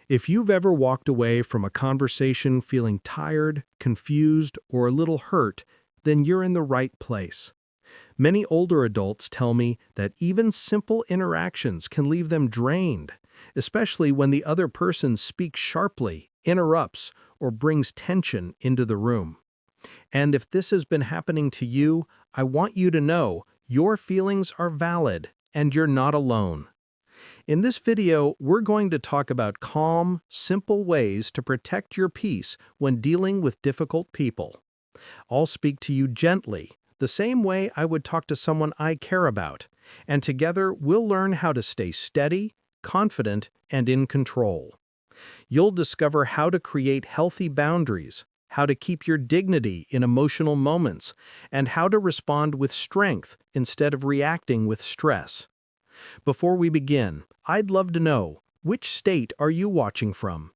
If you've ever walked away from a conversation feeling tired, confused, or a little hurt, then you're in the right place. Many older adults tell me that even simple interactions can leave them drained, especially when the other person speaks sharply, interrupts, or brings tension into the room. And if this has been happening to you, I want you to know your feelings are valid and you're not alone. In this video, we're going to talk about calm, simple ways to protect your peace when dealing with difficult people. I'll speak to you gently, the same way I would talk to someone I care about, and together we'll learn how to stay steady, confident, and in control. You'll discover how to create healthy boundaries, how to keep your dignity in emotional moments, and how to respond with strength instead of reacting with stress. Before we begin, I'd love to know, which state are you watching from?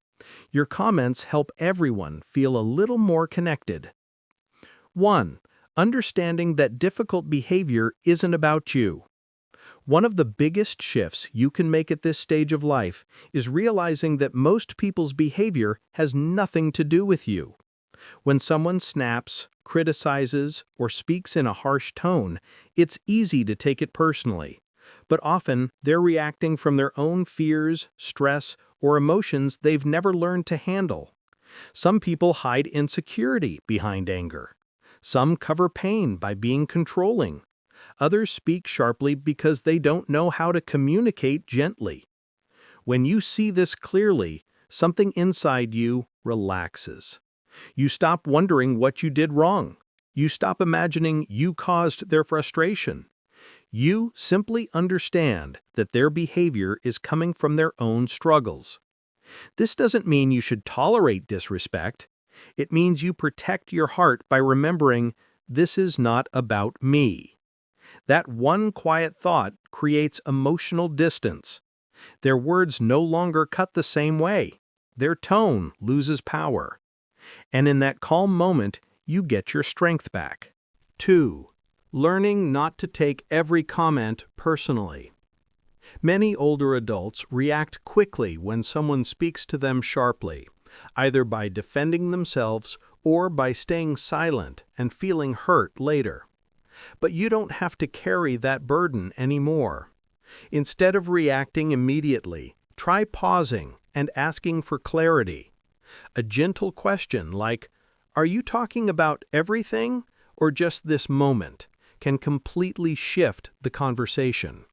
Your comments help everyone feel a little more connected. 1. Understanding that difficult behavior isn't about you. One of the biggest shifts you can make at this stage of life is realizing that most people's behavior has nothing to do with you. When someone snaps, criticizes, or speaks in a harsh tone, it's easy to take it personally. But often, they're reacting from their own fears, stress, or emotions they've never learned to handle. Some people hide insecurity behind anger. Some cover pain by being controlling. Others speak sharply because they don't know how to communicate gently. When you see this clearly, something inside you relaxes. You stop wondering what you did wrong. You stop imagining you caused their frustration. You simply understand that their behavior is coming from their own struggles. This doesn't mean you should tolerate disrespect. It means you protect your heart by remembering, this is not about me. That one quiet thought creates emotional distance. Their words no longer cut the same way. Their tone loses power. And in that calm moment, you get your strength back. 2. Learning not to take every comment personally. Many older adults react quickly when someone speaks to them sharply, either by defending themselves or by staying silent and feeling hurt later. But you don't have to carry that burden anymore. Instead of reacting immediately, try pausing and asking for clarity. A gentle question like, "Are you talking about everything or just this moment?" can completely shift the conversation.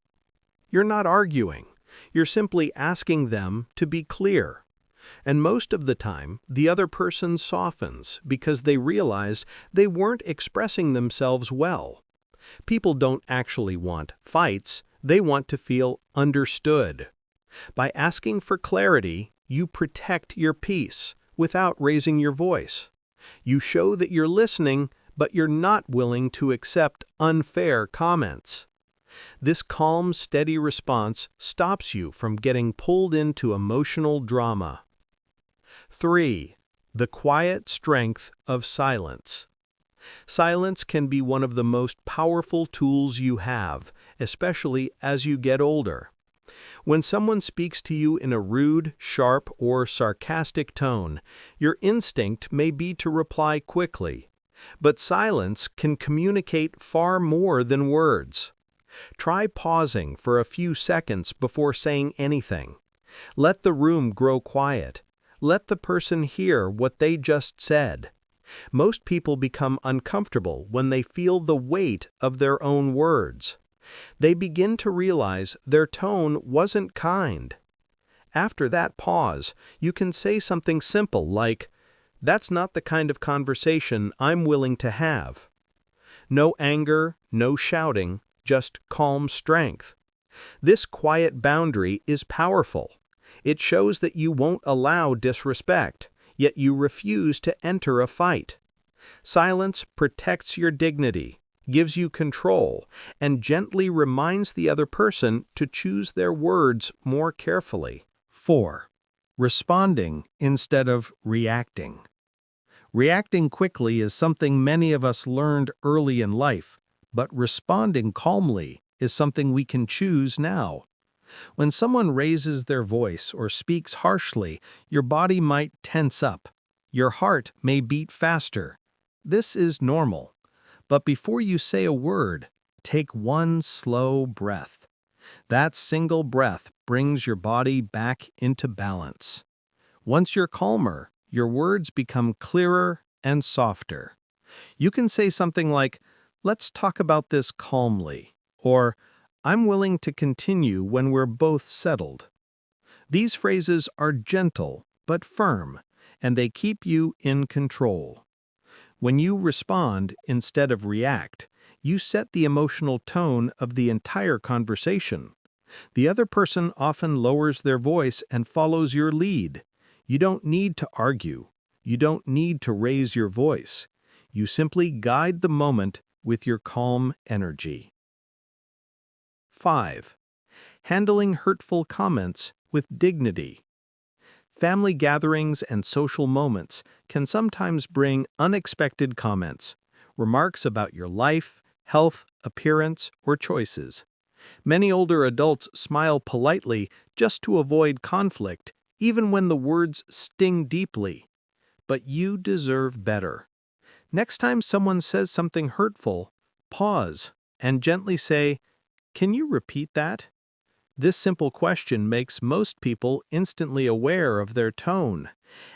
You're not arguing. You're simply asking them to be clear. And most of the time, the other person softens because they realized they weren't expressing themselves well. People don't actually want fights. They want to feel understood. By asking for clarity, you protect your peace without raising your voice. You show that you're listening, but you're not willing to accept unfair comments. This calm, steady response stops you from getting pulled into emotional drama. 3. The quiet strength of silence. Silence can be one of the most powerful tools you have, especially as you get older. When someone speaks to you in a rude, sharp, or sarcastic tone, your instinct may be to reply quickly. But silence can communicate far more than words. Try pausing for a few seconds before saying anything. Let the room grow quiet. Let the person hear what they just said. Most people become uncomfortable when they feel the weight of their own words. They begin to realize their tone wasn't kind. After that pause, you can say something simple like, "That's not the kind of conversation I'm willing to have." No anger, no shouting, just calm strength. This quiet boundary is powerful. It shows that you won't allow disrespect, yet you refuse to enter a fight. Silence protects your dignity, gives you control, and gently reminds the other person to choose their words more carefully. 4. Responding instead of reacting. Reacting quickly is something many of us learned early in life, but responding calmly is something we can choose now. When someone raises their voice or speaks harshly, your body might tense up. Your heart may beat faster. This is normal. But before you say a word, take one slow breath. That single breath brings your body back into balance. Once you're calmer, your words become clearer and softer. You can say something like, "Let's talk about this calmly," or "I'm willing to continue when we're both settled." These phrases are gentle but firm, and they keep you in control. When you respond instead of react, you set the emotional tone of the entire conversation. The other person often lowers their voice and follows your lead. You don't need to argue. You don't need to raise your voice. You simply guide the moment with your calm energy. 5. Handling hurtful comments with dignity. Family gatherings and social moments can sometimes bring unexpected comments, remarks about your life, health, appearance, or choices. Many older adults smile politely just to avoid conflict, even when the words sting deeply. But you deserve better. Next time someone says something hurtful, pause and gently say, "Can you repeat that?" This simple question makes most people instantly aware of their tone,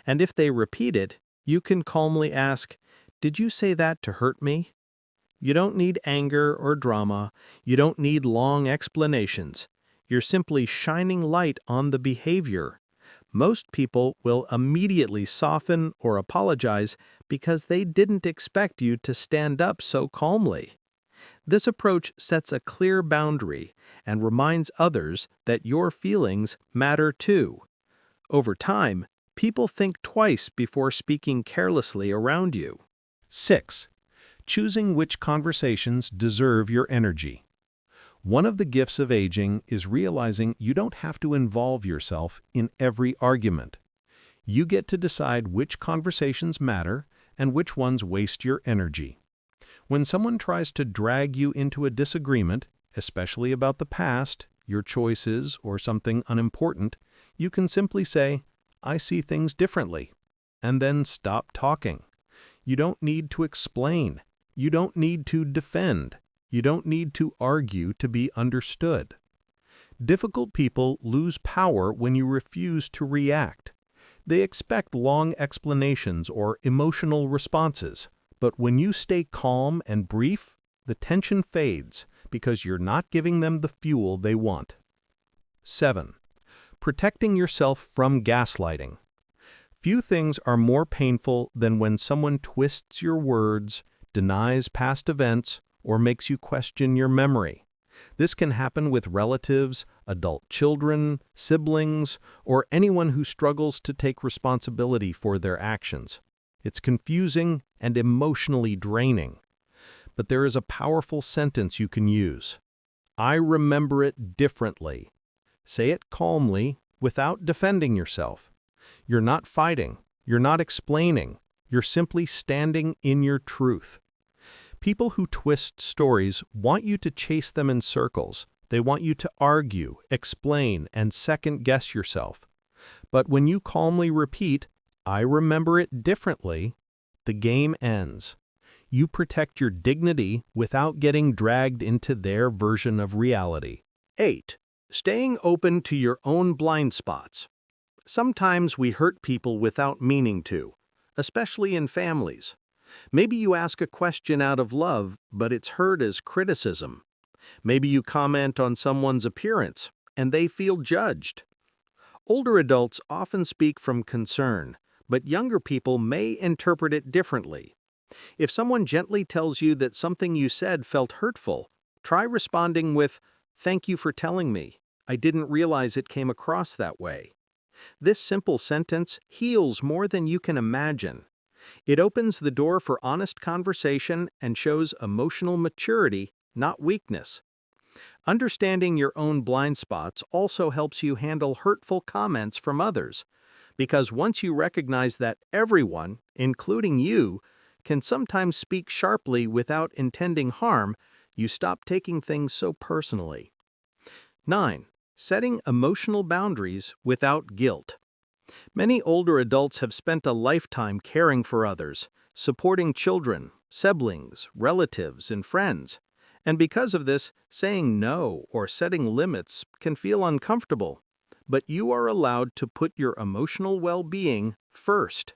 and if they repeat it, you can calmly ask, "Did you say that to hurt me?" You don't need anger or drama. You don't need long explanations. You're simply shining light on the behavior. Most people will immediately soften or apologize because they didn't expect you to stand up so calmly. This approach sets a clear boundary and reminds others that your feelings matter too. Over time, people think twice before speaking carelessly around you. 6. Choosing which conversations deserve your energy. One of the gifts of aging is realizing you don't have to involve yourself in every argument. You get to decide which conversations matter and which ones waste your energy. When someone tries to drag you into a disagreement, especially about the past, your choices, or something unimportant, you can simply say, "I see things differently," and then stop talking. You don't need to explain. You don't need to defend. You don't need to argue to be understood. Difficult people lose power when you refuse to react. They expect long explanations or emotional responses. But when you stay calm and brief, the tension fades because you're not giving them the fuel they want. 7. Protecting yourself from gaslighting. Few things are more painful than when someone twists your words, denies past events, or makes you question your memory. This can happen with relatives, adult children, siblings, or anyone who struggles to take responsibility for their actions. It's confusing and emotionally draining. But there is a powerful sentence you can use. "I remember it differently." Say it calmly, without defending yourself. You're not fighting. You're not explaining. You're simply standing in your truth. People who twist stories want you to chase them in circles. They want you to argue, explain, and second-guess yourself. But when you calmly repeat, "I remember it differently," the game ends. You protect your dignity without getting dragged into their version of reality. 8. Staying open to your own blind spots. Sometimes we hurt people without meaning to, especially in families. Maybe you ask a question out of love, but it's heard as criticism. Maybe you comment on someone's appearance, and they feel judged. Older adults often speak from concern, but younger people may interpret it differently. If someone gently tells you that something you said felt hurtful, try responding with, "Thank you for telling me. I didn't realize it came across that way." This simple sentence heals more than you can imagine. It opens the door for honest conversation and shows emotional maturity, not weakness. Understanding your own blind spots also helps you handle hurtful comments from others, because once you recognize that everyone, including you, can sometimes speak sharply without intending harm, you stop taking things so personally. 9. Setting emotional boundaries without guilt. Many older adults have spent a lifetime caring for others, supporting children, siblings, relatives, and friends. And because of this, saying no or setting limits can feel uncomfortable. But you are allowed to put your emotional well-being first.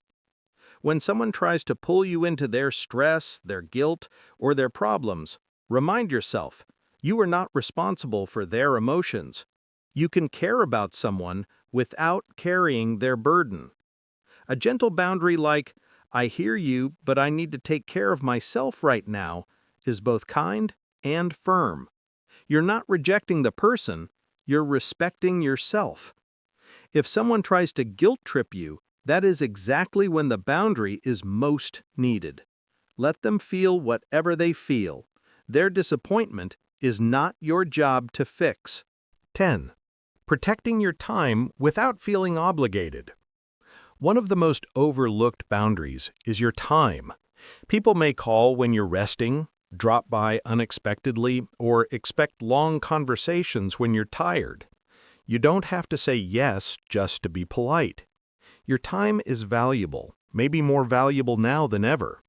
When someone tries to pull you into their stress, their guilt, or their problems, remind yourself, you are not responsible for their emotions. You can care about someone without carrying their burden. A gentle boundary like, I hear you, but I need to take care of myself right now, is both kind and firm. You're not rejecting the person, you're respecting yourself. If someone tries to guilt trip you, that is exactly when the boundary is most needed. Let them feel whatever they feel. Their disappointment is not your job to fix. 10. Protecting your time without feeling obligated. One of the most overlooked boundaries is your time. People may call when you're resting, drop by unexpectedly, or expect long conversations when you're tired. You don't have to say yes just to be polite. Your time is valuable, maybe more valuable now than ever.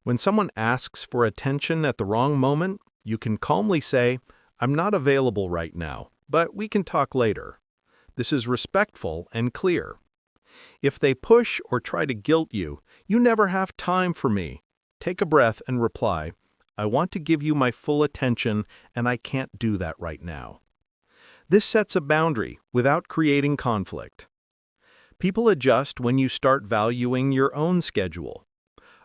When someone asks for attention at the wrong moment, you can calmly say, I'm not available right now, but we can talk later. This is respectful and clear. If they push or try to guilt you, you never have time for me. Take a breath and reply, I want to give you my full attention and I can't do that right now. This sets a boundary without creating conflict. People adjust when you start valuing your own schedule.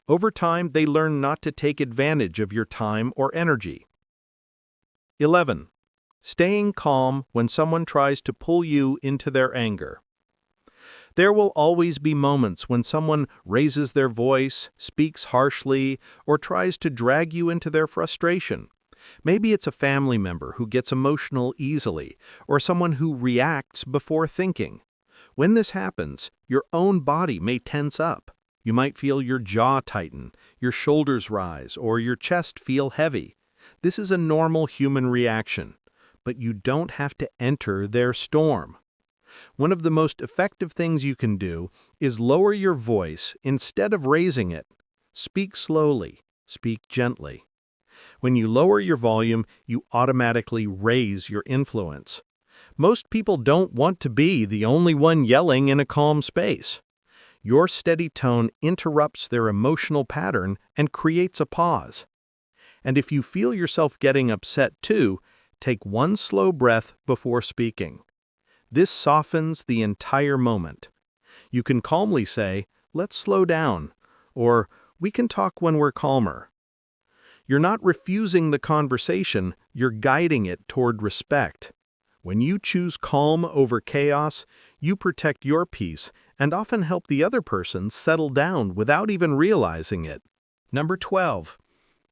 Over time, they learn not to take advantage of your time or energy. 11. Staying calm when someone tries to pull you into their anger. There will always be moments when someone raises their voice, speaks harshly, or tries to drag you into their frustration. Maybe it's a family member who gets emotional easily, or someone who reacts before thinking. When this happens, your own body may tense up. You might feel your jaw tighten, your shoulders rise, or your chest feel heavy. This is a normal human reaction, but you don't have to enter their storm. One of the most effective things you can do is lower your voice instead of raising it. Speak slowly, speak gently. When you lower your volume, you automatically raise your influence. Most people don't want to be the only one yelling in a calm space. Your steady tone interrupts their emotional pattern and creates a pause. And if you feel yourself getting upset too, take one slow breath before speaking. This softens the entire moment. You can calmly say, let's slow down, or we can talk when we're calmer. You're not refusing the conversation, you're guiding it toward respect. When you choose calm over chaos, you protect your peace and often help the other person settle down without even realizing it. Number 12.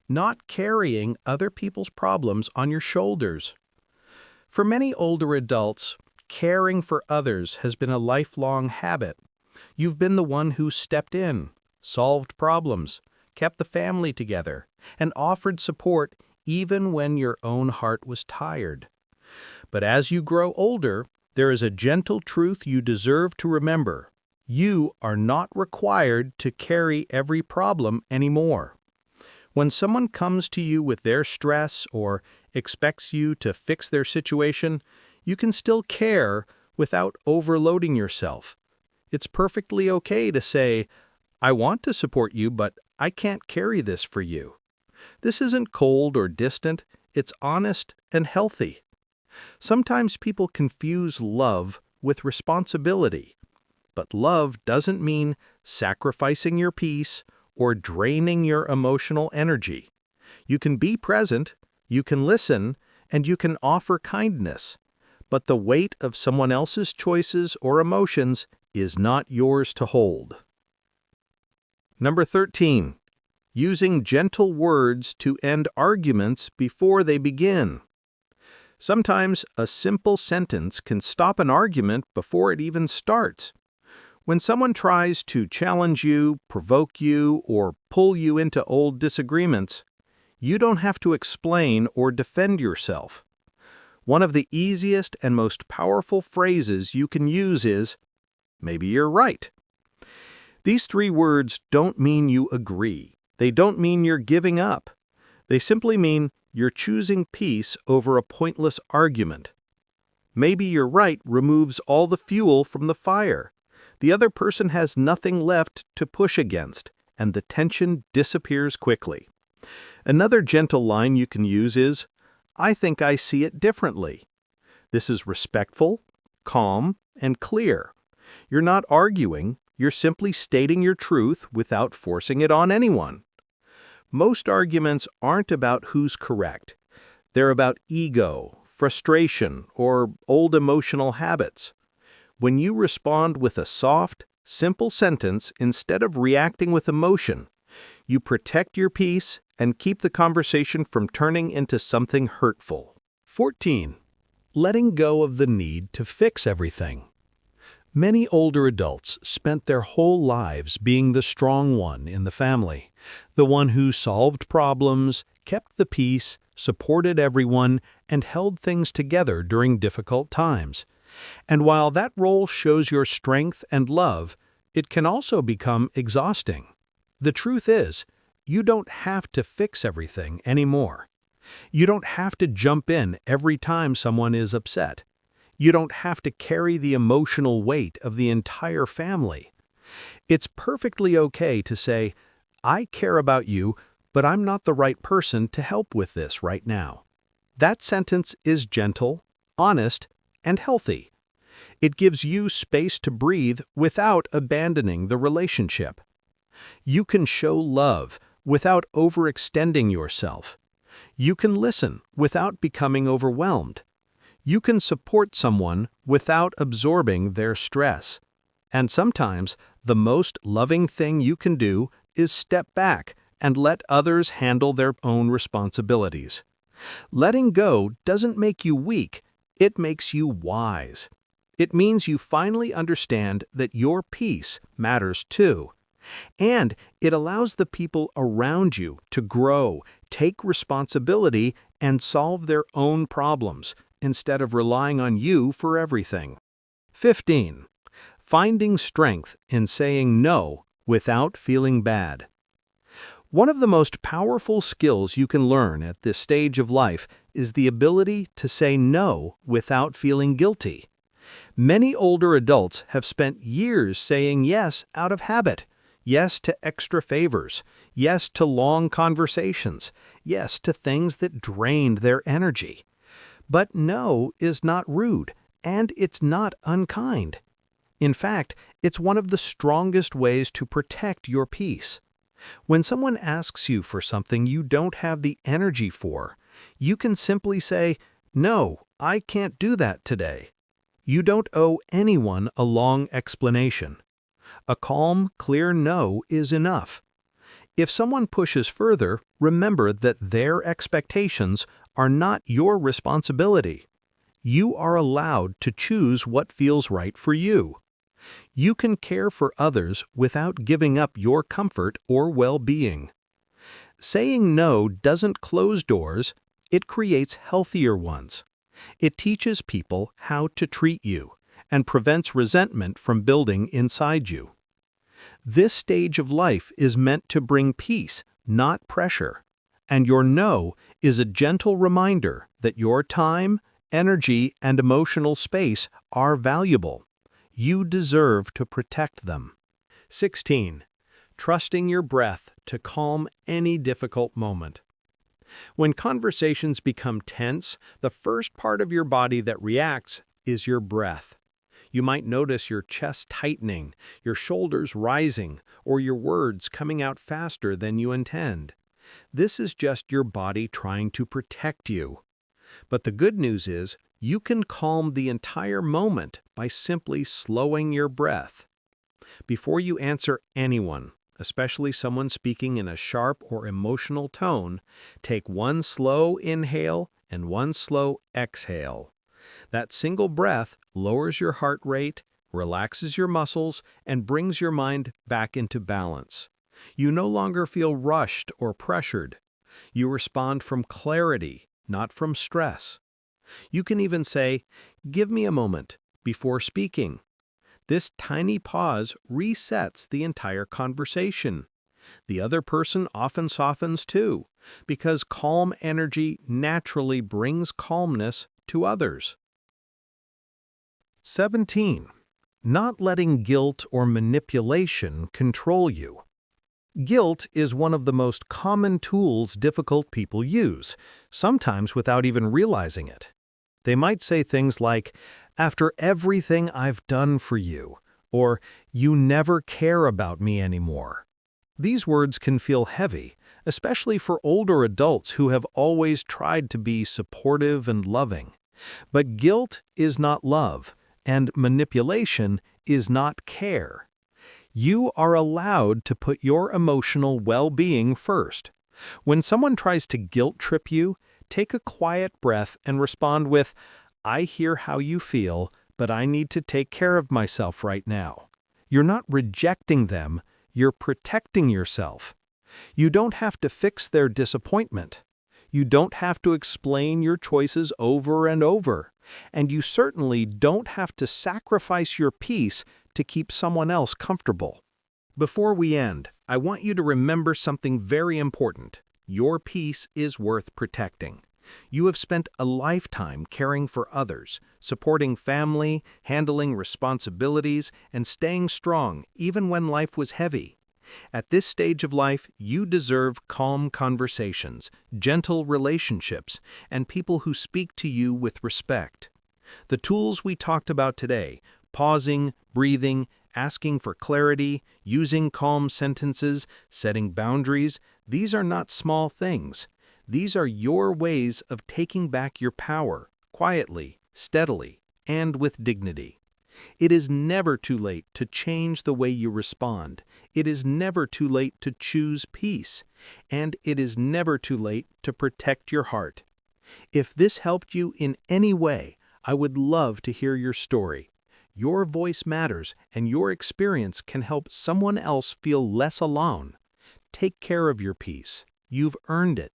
Not carrying other people's problems on your shoulders. For many older adults, caring for others has been a lifelong habit. You've been the one who stepped in, solved problems, kept the family together, and offered support even when your own heart was tired. But as you grow older, there is a gentle truth you deserve to remember. You are not required to carry every problem anymore. When someone comes to you with their stress or expects you to fix their situation, you can still care without overloading yourself. It's perfectly okay to say, I want to support you, but I can't carry this for you. This isn't cold or distant, it's honest and healthy. Sometimes people confuse love with responsibility, but love doesn't mean sacrificing your peace or draining your emotional energy. You can be present, you can listen, and you can offer kindness, but the weight of someone else's choices or emotions is not yours to hold. Number 13. Using gentle words to end arguments before they begin. Sometimes a simple sentence can stop an argument before it even starts. When someone tries to challenge you, provoke you, or pull you into old disagreements, you don't have to explain or defend yourself. One of the easiest and most powerful phrases you can use is, "Maybe you're right." These three words don't mean you agree. They don't mean you're giving up. They simply mean you're choosing peace over a pointless argument. "Maybe you're right" removes all the fuel from the fire. The other person has nothing left to push against, and the tension disappears quickly. Another gentle line you can use is, "I think I see it differently." This is respectful, calm, and clear. You're not arguing, you're simply stating your truth without forcing it on anyone. Most arguments aren't about who's correct. They're about ego, frustration, or old emotional habits. When you respond with a soft, simple sentence instead of reacting with emotion, you protect your peace and keep the conversation from turning into something hurtful. 14. Letting go of the need to fix everything. Many older adults spent their whole lives being the strong one in the family, the one who solved problems, kept the peace, supported everyone, and held things together during difficult times. And while that role shows your strength and love, it can also become exhausting. The truth is, you don't have to fix everything anymore. You don't have to jump in every time someone is upset. You don't have to carry the emotional weight of the entire family. It's perfectly okay to say, "I care about you, but I'm not the right person to help with this right now." That sentence is gentle, honest, and healthy. It gives you space to breathe without abandoning the relationship. You can show love without overextending yourself. You can listen without becoming overwhelmed. You can support someone without absorbing their stress. And sometimes, the most loving thing you can do is step back and let others handle their own responsibilities. Letting go doesn't make you weak, it makes you wise. It means you finally understand that your peace matters too. And it allows the people around you to grow, take responsibility, and solve their own problems, instead of relying on you for everything. 15. Finding strength in saying no without feeling bad. One of the most powerful skills you can learn at this stage of life is the ability to say no without feeling guilty. Many older adults have spent years saying yes out of habit. Yes to extra favors. Yes to long conversations. Yes to things that drained their energy. But no is not rude, and it's not unkind. In fact, it's one of the strongest ways to protect your peace. When someone asks you for something you don't have the energy for, you can simply say, "No, I can't do that today." You don't owe anyone a long explanation. A calm, clear no is enough. If someone pushes further, remember that their expectations are not your responsibility. You are allowed to choose what feels right for you. You can care for others without giving up your comfort or well-being. Saying no doesn't close doors, it creates healthier ones. It teaches people how to treat you and prevents resentment from building inside you. This stage of life is meant to bring peace, not pressure. And your no is a gentle reminder that your time, energy, and emotional space are valuable. You deserve to protect them. 16. Trusting your breath to calm any difficult moment. When conversations become tense, the first part of your body that reacts is your breath. You might notice your chest tightening, your shoulders rising, or your words coming out faster than you intend. This is just your body trying to protect you. But the good news is, you can calm the entire moment by simply slowing your breath. Before you answer anyone, especially someone speaking in a sharp or emotional tone, take one slow inhale and one slow exhale. That single breath lowers your heart rate, relaxes your muscles, and brings your mind back into balance. You no longer feel rushed or pressured. You respond from clarity, not from stress. You can even say, "Give me a moment," before speaking. This tiny pause resets the entire conversation. The other person often softens too, because calm energy naturally brings calmness to others. 17. Not letting guilt or manipulation control you. Guilt is one of the most common tools difficult people use, sometimes without even realizing it. They might say things like, "After everything I've done for you," or "You never care about me anymore." These words can feel heavy, especially for older adults who have always tried to be supportive and loving. But guilt is not love, and manipulation is not care. You are allowed to put your emotional well-being first. When someone tries to guilt trip you, take a quiet breath and respond with, "I hear how you feel, but I need to take care of myself right now." You're not rejecting them, you're protecting yourself. You don't have to fix their disappointment. You don't have to explain your choices over and over. And you certainly don't have to sacrifice your peace to keep someone else comfortable. Before we end, I want you to remember something very important. Your peace is worth protecting. You have spent a lifetime caring for others, supporting family, handling responsibilities, and staying strong even when life was heavy. At this stage of life, you deserve calm conversations, gentle relationships, and people who speak to you with respect. The tools we talked about today, pausing, breathing, asking for clarity, using calm sentences, setting boundaries, these are not small things. These are your ways of taking back your power, quietly, steadily, and with dignity. It is never too late to change the way you respond. It is never too late to choose peace. And it is never too late to protect your heart. If this helped you in any way, I would love to hear your story. Your voice matters, and your experience can help someone else feel less alone. Take care of your peace. You've earned it.